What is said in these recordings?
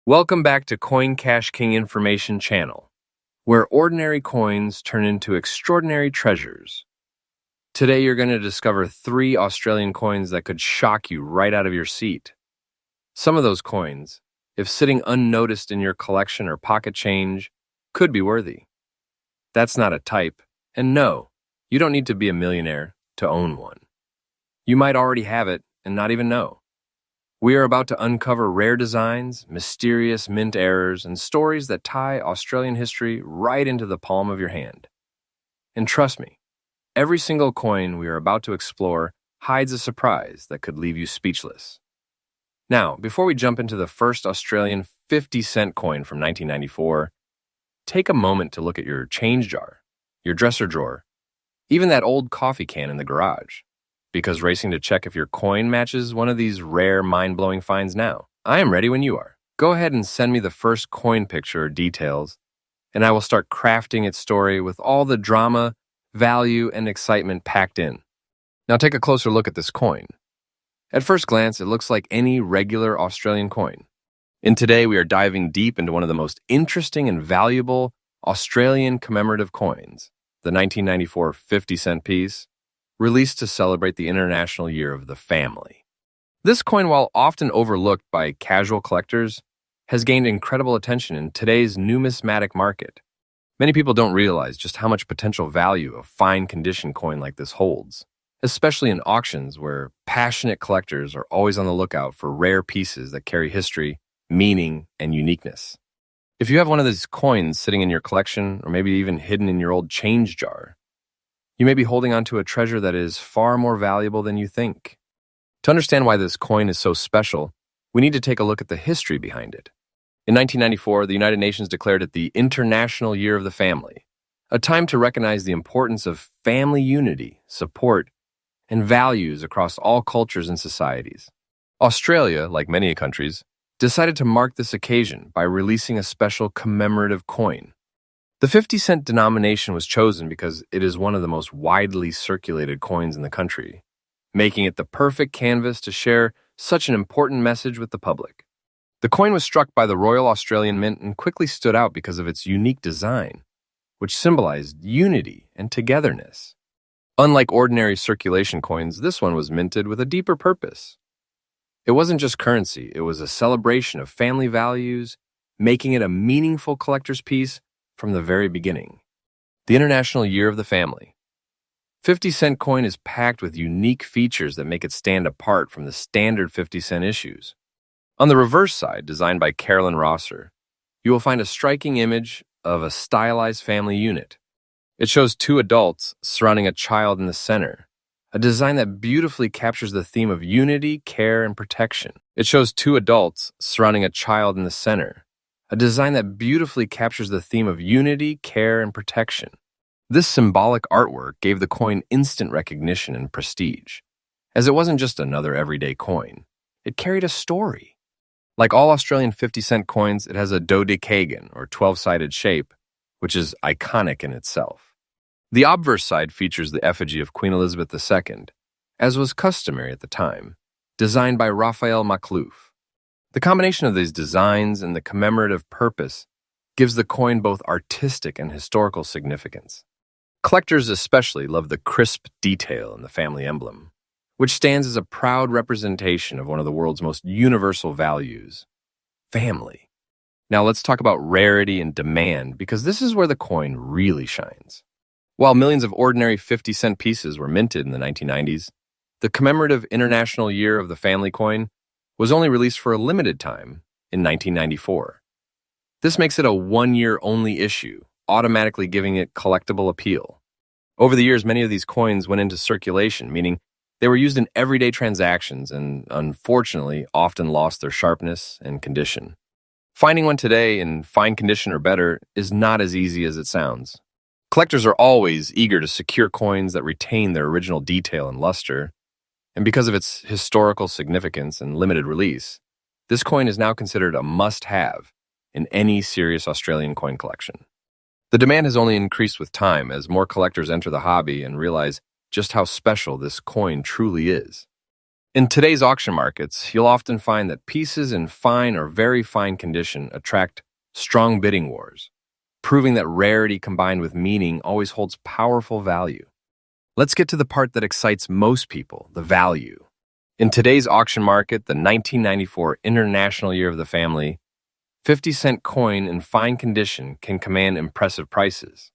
Welcome back to Coin Cash King Information Channel, where ordinary coins turn into extraordinary treasures. Today you're going to discover 3 Australian coins that could shock you right out of your seat. Some of those coins, if sitting unnoticed in your collection or pocket change, could be worthy. That's not a type, and no, you don't need to be a millionaire to own one. You might already have it and not even know. We are about to uncover rare designs, mysterious mint errors, and stories that tie Australian history right into the palm of your hand. And trust me, every single coin we are about to explore hides a surprise that could leave you speechless. Now, before we jump into the first Australian 50-cent coin from 1994, take a moment to look at your change jar, your dresser drawer, even that old coffee can in the garage. Because racing to check if your coin matches one of these rare, mind-blowing finds now. I am ready when you are. Go ahead and send me the first coin picture or details, and I will start crafting its story with all the drama, value, and excitement packed in. Now take a closer look at this coin. At first glance, it looks like any regular Australian coin. And today we are diving deep into one of the most interesting and valuable Australian commemorative coins, the 1994 50-cent piece, released to celebrate the International Year of the Family. This coin, while often overlooked by casual collectors, has gained incredible attention in today's numismatic market. Many people don't realize just how much potential value a fine condition coin like this holds, especially in auctions where passionate collectors are always on the lookout for rare pieces that carry history, meaning, and uniqueness. If you have one of these coins sitting in your collection, or maybe even hidden in your old change jar, you may be holding on to a treasure that is far more valuable than you think. To understand why this coin is so special, we need to take a look at the history behind it. In 1994, the United Nations declared it the International Year of the Family, a time to recognize the importance of family unity, support, and values across all cultures and societies. Australia, like many countries, decided to mark this occasion by releasing a special commemorative coin. The 50-cent denomination was chosen because it is one of the most widely circulated coins in the country, making it the perfect canvas to share such an important message with the public. The coin was struck by the Royal Australian Mint and quickly stood out because of its unique design, which symbolized unity and togetherness. Unlike ordinary circulation coins, this one was minted with a deeper purpose. It wasn't just currency, it was a celebration of family values, making it a meaningful collector's piece from the very beginning. The International Year of the Family. 50-cent coin is packed with unique features that make it stand apart from the standard 50-cent issues. On the reverse side, designed by Carolyn Rosser, you will find a striking image of a stylized family unit. It shows 2 adults surrounding a child in the center, a design that beautifully captures the theme of unity, care, and protection. It shows 2 adults surrounding a child in the center, a design that beautifully captures the theme of unity, care, and protection. This symbolic artwork gave the coin instant recognition and prestige, as it wasn't just another everyday coin. It carried a story. Like all Australian 50-cent coins, it has a dodecagon, or 12-sided shape, which is iconic in itself. The obverse side features the effigy of Queen Elizabeth II, as was customary at the time, designed by Raphael Maklouf. The combination of these designs and the commemorative purpose gives the coin both artistic and historical significance. Collectors especially love the crisp detail in the family emblem, which stands as a proud representation of one of the world's most universal values, family. Now let's talk about rarity and demand, because this is where the coin really shines. While millions of ordinary 50-cent pieces were minted in the 1990s, the commemorative International Year of the Family coin was only released for a limited time in 1994. This makes it a one-year-only issue, automatically giving it collectible appeal. Over the years, many of these coins went into circulation, meaning they were used in everyday transactions and, unfortunately, often lost their sharpness and condition. Finding one today in fine condition or better is not as easy as it sounds. Collectors are always eager to secure coins that retain their original detail and luster, and because of its historical significance and limited release, this coin is now considered a must-have in any serious Australian coin collection. The demand has only increased with time as more collectors enter the hobby and realize just how special this coin truly is. In today's auction markets, you'll often find that pieces in fine or very fine condition attract strong bidding wars, proving that rarity combined with meaning always holds powerful value. Let's get to the part that excites most people, the value. In today's auction market, the 1994 International Year of the Family 50-cent coin in fine condition can command impressive prices.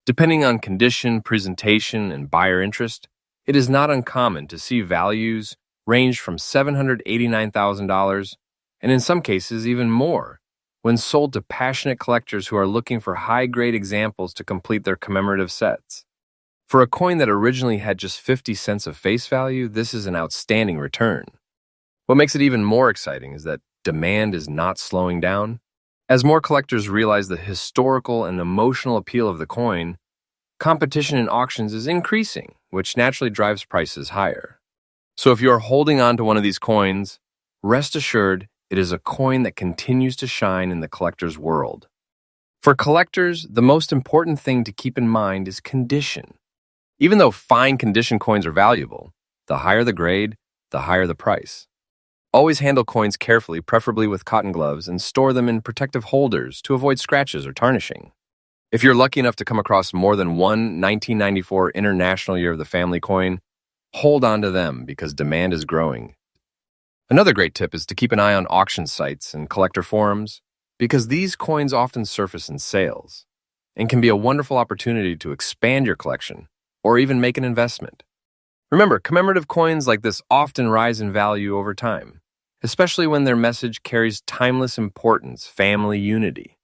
Depending on condition, presentation, and buyer interest, it is not uncommon to see values range from $789,000 and in some cases even more when sold to passionate collectors who are looking for high-grade examples to complete their commemorative sets. For a coin that originally had just 50 cents of face value, this is an outstanding return. What makes it even more exciting is that demand is not slowing down. As more collectors realize the historical and emotional appeal of the coin, competition in auctions is increasing, which naturally drives prices higher. So if you are holding on to one of these coins, rest assured it is a coin that continues to shine in the collector's world. For collectors, the most important thing to keep in mind is condition. Even though fine condition coins are valuable, the higher the grade, the higher the price. Always handle coins carefully, preferably with cotton gloves, and store them in protective holders to avoid scratches or tarnishing. If you're lucky enough to come across more than one 1994 International Year of the Family coin, hold on to them because demand is growing. Another great tip is to keep an eye on auction sites and collector forums because these coins often surface in sales and can be a wonderful opportunity to expand your collection or even make an investment. Remember, commemorative coins like this often rise in value over time, especially when their message carries timeless importance, family unity.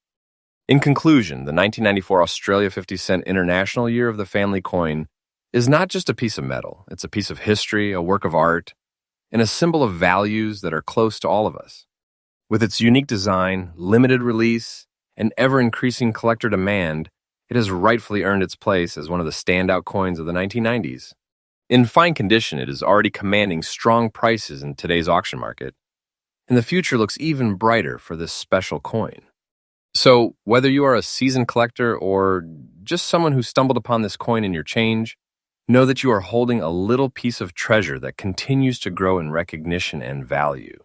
In conclusion, the 1994 Australia 50-cent International Year of the Family coin is not just a piece of metal. It's a piece of history, a work of art, and a symbol of values that are close to all of us. With its unique design, limited release, and ever-increasing collector demand, it has rightfully earned its place as one of the standout coins of the 1990s. In fine condition, it is already commanding strong prices in today's auction market, and the future looks even brighter for this special coin. So, whether you are a seasoned collector or just someone who stumbled upon this coin in your change, know that you are holding a little piece of treasure that continues to grow in recognition and value.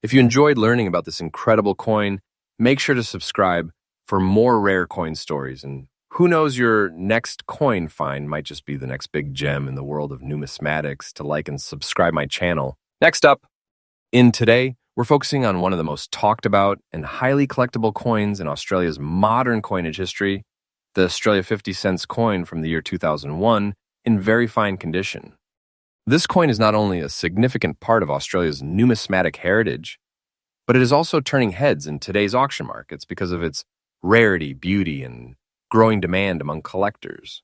If you enjoyed learning about this incredible coin, make sure to subscribe for more rare coin stories, and who knows, your next coin find might just be the next big gem in the world of numismatics. To like and subscribe my channel. Next up, today, we're focusing on one of the most talked about and highly collectible coins in Australia's modern coinage history, the Australia 50 cents coin from the year 2001 in very fine condition. This coin is not only a significant part of Australia's numismatic heritage, but it is also turning heads in today's auction markets because of its rarity, beauty, and growing demand among collectors.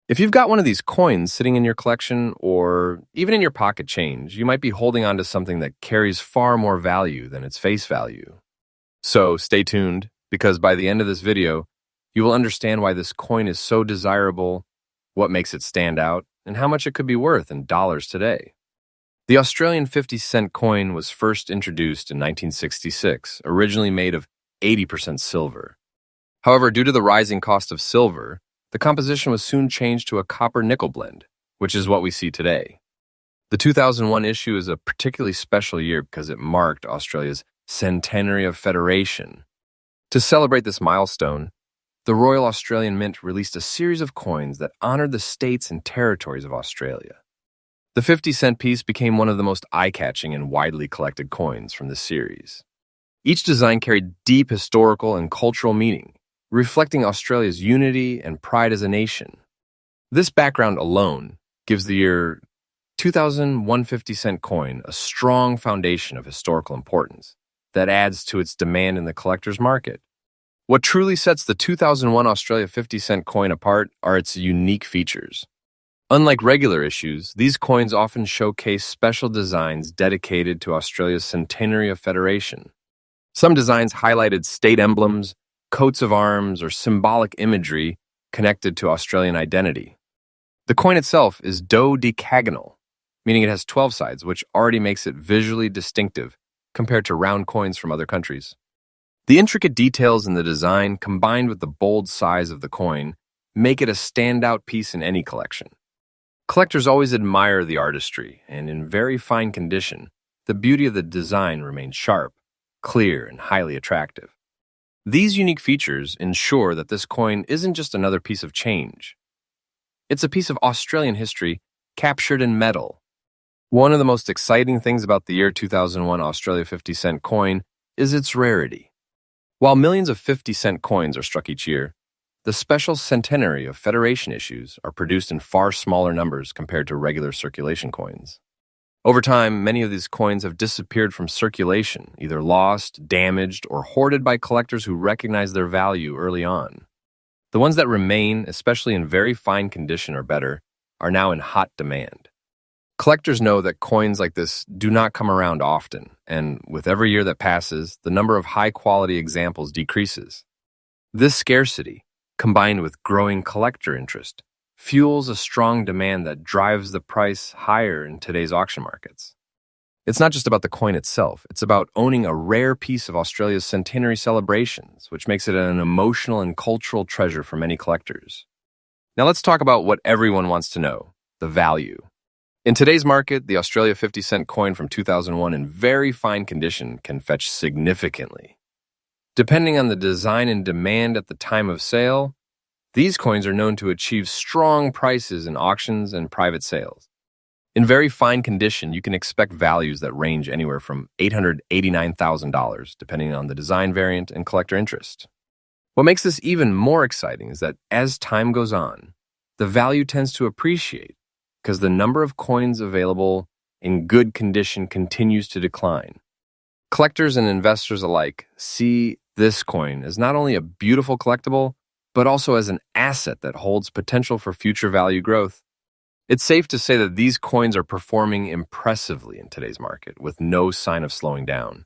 If you've got one of these coins sitting in your collection or even in your pocket change, you might be holding on to something that carries far more value than its face value. So stay tuned, because by the end of this video, you will understand why this coin is so desirable, what makes it stand out, and how much it could be worth in dollars today. The Australian 50-cent coin was first introduced in 1966, originally made of 80% silver. However, due to the rising cost of silver, the composition was soon changed to a copper-nickel blend, which is what we see today. The 2001 issue is a particularly special year because it marked Australia's Centenary Federation. To celebrate this milestone, the Royal Australian Mint released a series of coins that honored the states and territories of Australia. The 50-cent piece became one of the most eye-catching and widely collected coins from this series. Each design carried deep historical and cultural meaning, reflecting Australia's unity and pride as a nation. This background alone gives the year 2001 50-cent coin a strong foundation of historical importance that adds to its demand in the collector's market. What truly sets the 2001 Australia 50-cent coin apart are its unique features. Unlike regular issues, these coins often showcase special designs dedicated to Australia's Centenary Federation. Some designs highlighted state emblems, coats of arms, or symbolic imagery connected to Australian identity. The coin itself is dodecagonal, meaning it has 12 sides, which already makes it visually distinctive compared to round coins from other countries. The intricate details in the design, combined with the bold size of the coin, make it a standout piece in any collection. Collectors always admire the artistry, and in very fine condition, the beauty of the design remains sharp, clear, and highly attractive. These unique features ensure that this coin isn't just another piece of change. It's a piece of Australian history captured in metal. One of the most exciting things about the year 2001 Australia 50-cent coin is its rarity. While millions of 50-cent coins are struck each year, the special Centenary of Federation issues are produced in far smaller numbers compared to regular circulation coins. Over time, many of these coins have disappeared from circulation, either lost, damaged, or hoarded by collectors who recognize their value early on. The ones that remain, especially in very fine condition or better, are now in hot demand. Collectors know that coins like this do not come around often, and with every year that passes, the number of high-quality examples decreases. This scarcity, combined with growing collector interest, fuels a strong demand that drives the price higher in today's auction markets. It's not just about the coin itself, it's about owning a rare piece of Australia's centenary celebrations, which makes it an emotional and cultural treasure for many collectors. Now let's talk about what everyone wants to know, the value. In today's market, the Australia 50-cent coin from 2001 in very fine condition can fetch significantly. Depending on the design and demand at the time of sale, these coins are known to achieve strong prices in auctions and private sales. In very fine condition, you can expect values that range anywhere from $889,000, depending on the design variant and collector interest. What makes this even more exciting is that as time goes on, the value tends to appreciate because the number of coins available in good condition continues to decline. Collectors and investors alike see this coin as not only a beautiful collectible, but also as an asset that holds potential for future value growth. It's safe to say that these coins are performing impressively in today's market, with no sign of slowing down.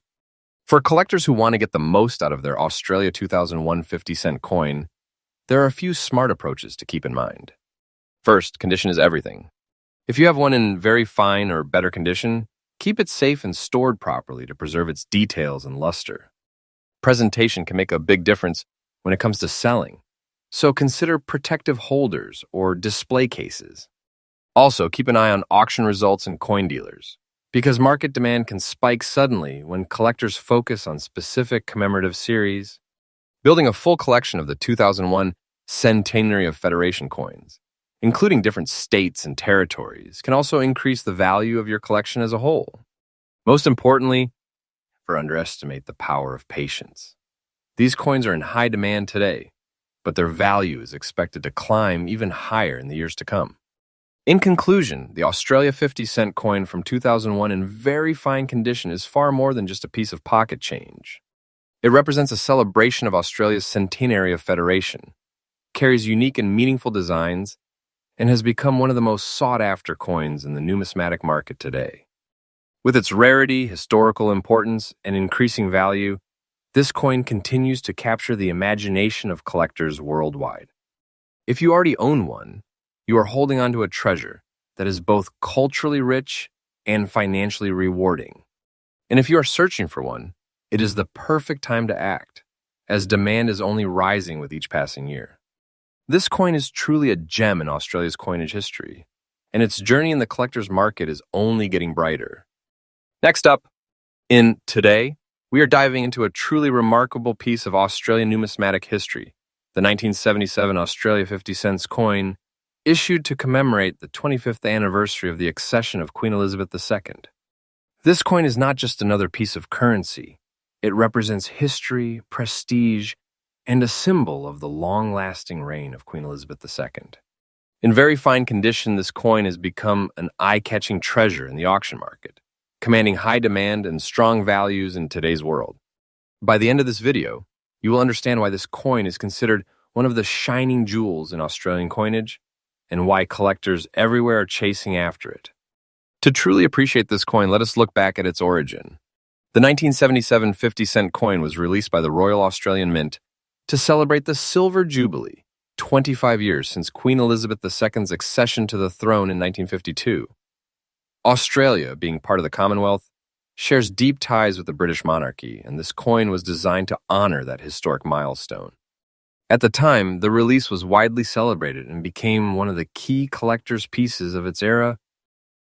For collectors who want to get the most out of their Australia 2001 50-cent coin, there are a few smart approaches to keep in mind. First, condition is everything. If you have one in very fine or better condition, keep it safe and stored properly to preserve its details and luster. Presentation can make a big difference when it comes to selling, so consider protective holders or display cases. Also, keep an eye on auction results and coin dealers, because market demand can spike suddenly when collectors focus on specific commemorative series. Building a full collection of the 2001 Centenary of Federation coins, including different states and territories, can also increase the value of your collection as a whole. Most importantly, never underestimate the power of patience. These coins are in high demand today, but their value is expected to climb even higher in the years to come. In conclusion, the Australia 50-cent coin from 2001 in very fine condition is far more than just a piece of pocket change. It represents a celebration of Australia's Centenary of Federation, carries unique and meaningful designs, and has become one of the most sought-after coins in the numismatic market today. With its rarity, historical importance, and increasing value, this coin continues to capture the imagination of collectors worldwide. If you already own one, you are holding onto a treasure that is both culturally rich and financially rewarding. And if you are searching for one, it is the perfect time to act, as demand is only rising with each passing year. This coin is truly a gem in Australia's coinage history, and its journey in the collector's market is only getting brighter. Next up, in Today, we are diving into a truly remarkable piece of Australian numismatic history, the 1977 Australia 50 cents coin, issued to commemorate the 25th anniversary of the accession of Queen Elizabeth II. This coin is not just another piece of currency. It represents history, prestige, and a symbol of the long-lasting reign of Queen Elizabeth II. In very fine condition, this coin has become an eye-catching treasure in the auction market, commanding high demand and strong values in today's world. By the end of this video, you will understand why this coin is considered one of the shining jewels in Australian coinage, and why collectors everywhere are chasing after it. To truly appreciate this coin, let us look back at its origin. The 1977 50-cent coin was released by the Royal Australian Mint to celebrate the Silver Jubilee, 25 years since Queen Elizabeth II's accession to the throne in 1952. Australia, being part of the Commonwealth, shares deep ties with the British monarchy, and this coin was designed to honor that historic milestone. At the time, the release was widely celebrated and became one of the key collector's pieces of its era.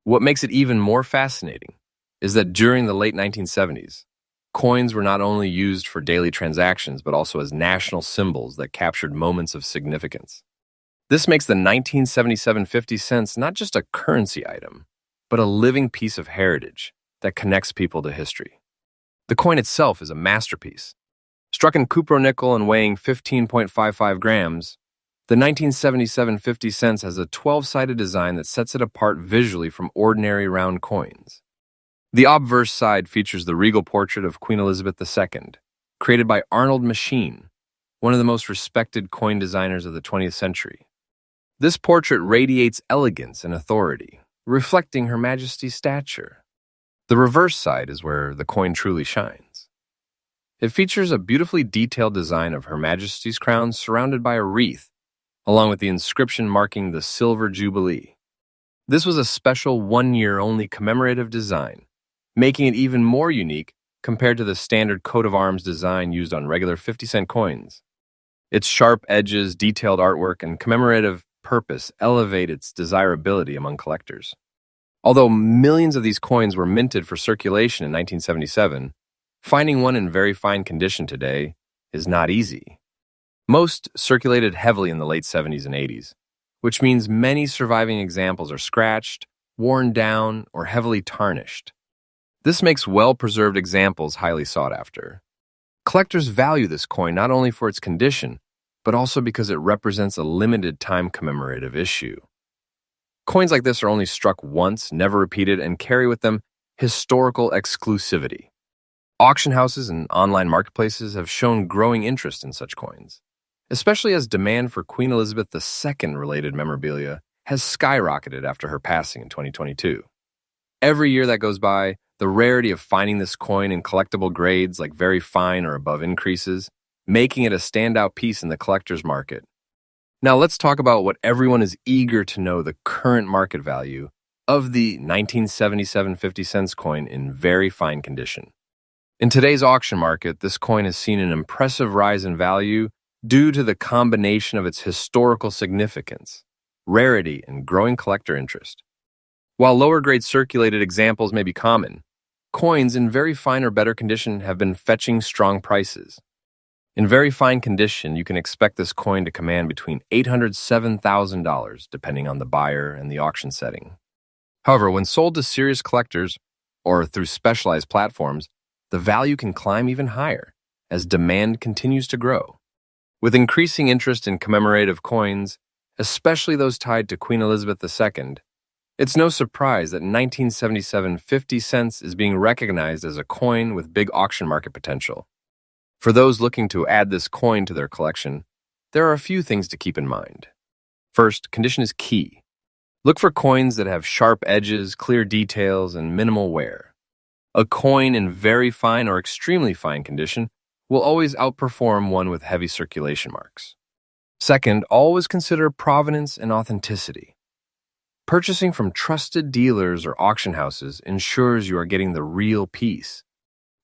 What makes it even more fascinating is that during the late 1970s, coins were not only used for daily transactions, but also as national symbols that captured moments of significance. This makes the 1977 50 cents not just a currency item, but a living piece of heritage that connects people to history. The coin itself is a masterpiece. Struck in cupronickel and weighing 15.55 grams, the 1977 50 cents has a 12-sided design that sets it apart visually from ordinary round coins. The obverse side features the regal portrait of Queen Elizabeth II, created by Arnold Machine, one of the most respected coin designers of the 20th century. This portrait radiates elegance and authority, reflecting Her Majesty's stature. The reverse side is where the coin truly shines. It features a beautifully detailed design of Her Majesty's crown surrounded by a wreath, along with the inscription marking the Silver Jubilee. This was a special one-year-only commemorative design, making it even more unique compared to the standard coat of arms design used on regular 50-cent coins. Its sharp edges, detailed artwork, and commemorative purpose elevate its desirability among collectors. Although millions of these coins were minted for circulation in 1977, finding one in very fine condition today is not easy. Most circulated heavily in the late 70s and 80s, which means many surviving examples are scratched, worn down, or heavily tarnished. This makes well-preserved examples highly sought after. Collectors value this coin not only for its condition, but also because it represents a limited-time commemorative issue. Coins like this are only struck once, never repeated, and carry with them historical exclusivity. Auction houses and online marketplaces have shown growing interest in such coins, especially as demand for Queen Elizabeth II-related memorabilia has skyrocketed after her passing in 2022. Every year that goes by, the rarity of finding this coin in collectible grades like very fine or above increases, making it a standout piece in the collector's market. Now let's talk about what everyone is eager to know: the current market value of the 1977 50 cents coin in very fine condition. In today's auction market, this coin has seen an impressive rise in value due to the combination of its historical significance, rarity, and growing collector interest. While lower-grade circulated examples may be common, coins in very fine or better condition have been fetching strong prices. In very fine condition, you can expect this coin to command between $800 to $7,000, depending on the buyer and the auction setting. However, when sold to serious collectors or through specialized platforms, the value can climb even higher as demand continues to grow. With increasing interest in commemorative coins, especially those tied to Queen Elizabeth II, it's no surprise that 1977 50 cents is being recognized as a coin with big auction market potential. For those looking to add this coin to their collection, there are a few things to keep in mind. First, condition is key. Look for coins that have sharp edges, clear details, and minimal wear. A coin in very fine or extremely fine condition will always outperform one with heavy circulation marks. Second, always consider provenance and authenticity. Purchasing from trusted dealers or auction houses ensures you are getting the real piece.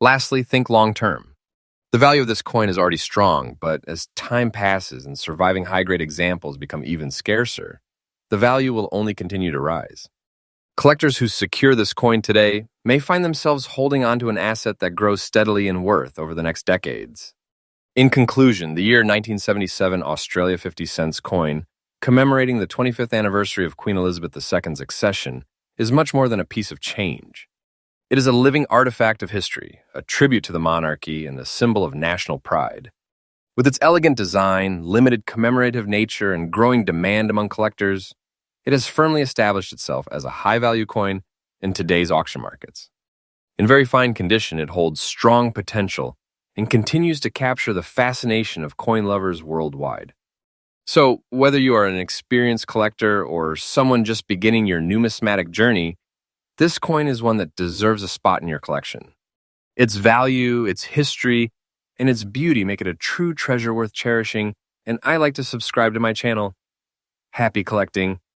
Lastly, think long-term. The value of this coin is already strong, but as time passes and surviving high-grade examples become even scarcer, the value will only continue to rise. Collectors who secure this coin today may find themselves holding onto an asset that grows steadily in worth over the next decades. In conclusion, the year 1977 Australia 50 cents coin, commemorating the 25th anniversary of Queen Elizabeth II's accession, is much more than a piece of change. It is a living artifact of history, a tribute to the monarchy and a symbol of national pride. With its elegant design, limited commemorative nature, and growing demand among collectors, it has firmly established itself as a high-value coin in today's auction markets. In very fine condition, it holds strong potential and continues to capture the fascination of coin lovers worldwide. So, whether you are an experienced collector or someone just beginning your numismatic journey, this coin is one that deserves a spot in your collection. Its value, its history, and its beauty make it a true treasure worth cherishing, and I like to subscribe to my channel. Happy collecting!